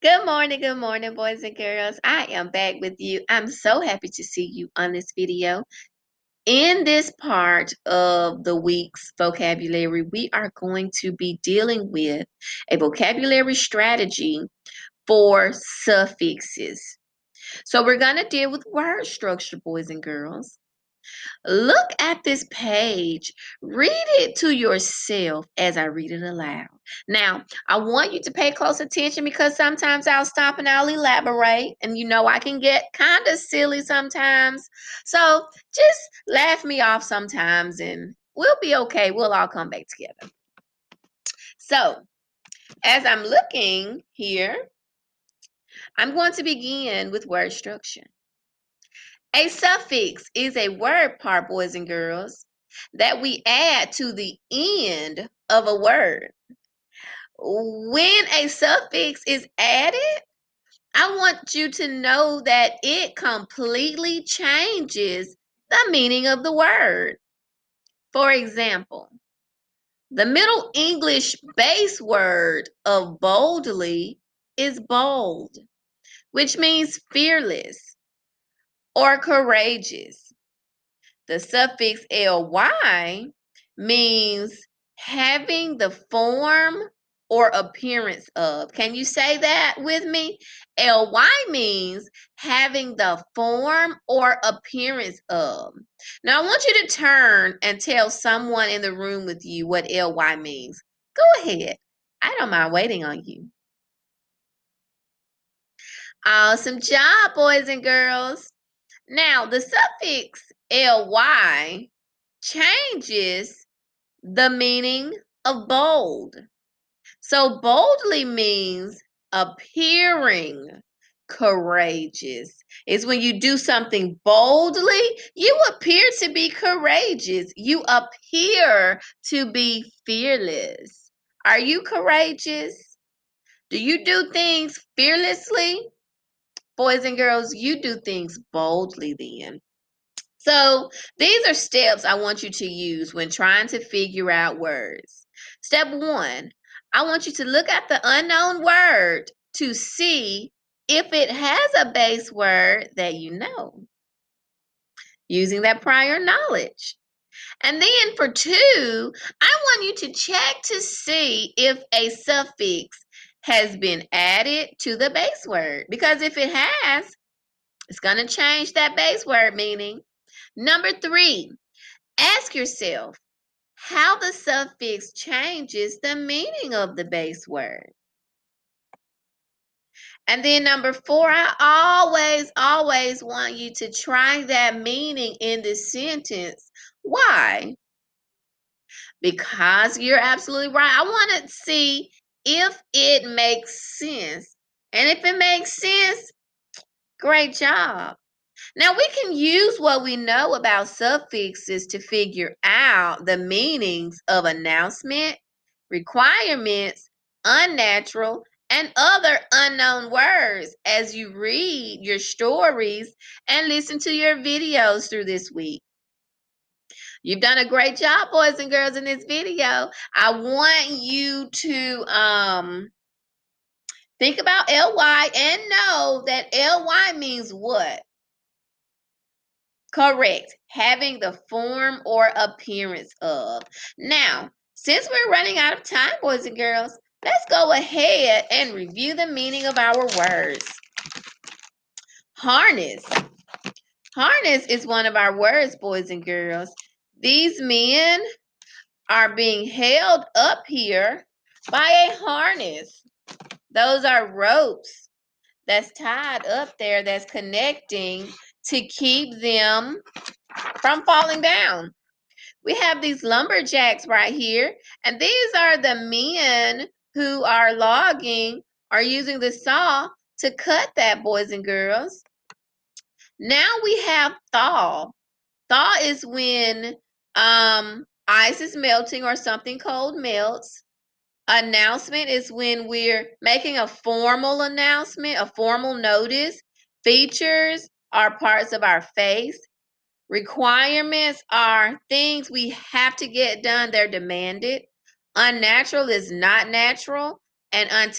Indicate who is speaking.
Speaker 1: Good morning, boys and girls. I am back with you. I'm so happy to see you on this video. In this part of the week's vocabulary, we are going to be dealing with a vocabulary strategy for suffixes. So we're going to deal with word structure, boys and girls. Look at this page. Read it to yourself as I read it aloud. Now, I want you to pay close attention because sometimes I'll stop and I'll elaborate. And you know, I can get kind of silly sometimes. So just laugh me off sometimes and we'll be okay. We'll all come back together. So, as I'm looking here, I'm going to begin with word structure. A suffix is a word part, boys and girls, that we add to the end of a word. When a suffix is added, I want you to know that it completely changes the meaning of the word. For example, the Middle English base word of boldly is bold, which means fearless or courageous. The suffix ly means having the form or appearance of. Can you say that with me? Ly means having the form or appearance of. Now, I want you to turn and tell someone in the room with you what ly means. Go ahead. I don't mind waiting on you. Awesome job, boys and girls. Now, the suffix ly changes the meaning of bold. So boldly means appearing courageous. It's when you do something boldly, you appear to be courageous. You appear to be fearless. Are you courageous? Do you do things fearlessly? Boys and girls, you do things boldly then. So these are steps I want you to use when trying to figure out words. Step 1, I want you to look at the unknown word to see if it has a base word that you know, using that prior knowledge. And then for 2, I want you to check to see if a suffix has been added to the base word, because if it has, it's going to change that base word meaning. Number 3, ask yourself how the suffix changes the meaning of the base word. And then number 4, I always want you to try that meaning in this sentence. Why? Because you're absolutely right. I want to see if it makes sense. And if it makes sense, great job. Now, we can use what we know about suffixes to figure out the meanings of announcement, requirements, unnatural, and other unknown words as you read your stories and listen to your videos through this week. You've done a great job, boys and girls, in this video. I want you to think about ly and know that ly means what? Correct. Having the form or appearance of. Now, since we're running out of time, boys and girls, let's go ahead and review the meaning of our words. Harness. Harness is one of our words, boys and girls. These men are being held up here by a harness. Those are ropes that's tied up there that's connecting to keep them from falling down. We have these lumberjacks right here, and these are the men who are logging or using the saw to cut that, boys and girls. Now we have thaw. Thaw is when ice is melting or something cold melts. Announcement is when we're making a formal announcement, a formal notice. Features are parts of our face. Requirements are things we have to get done, they're demanded. Unnatural is not natural, and untamed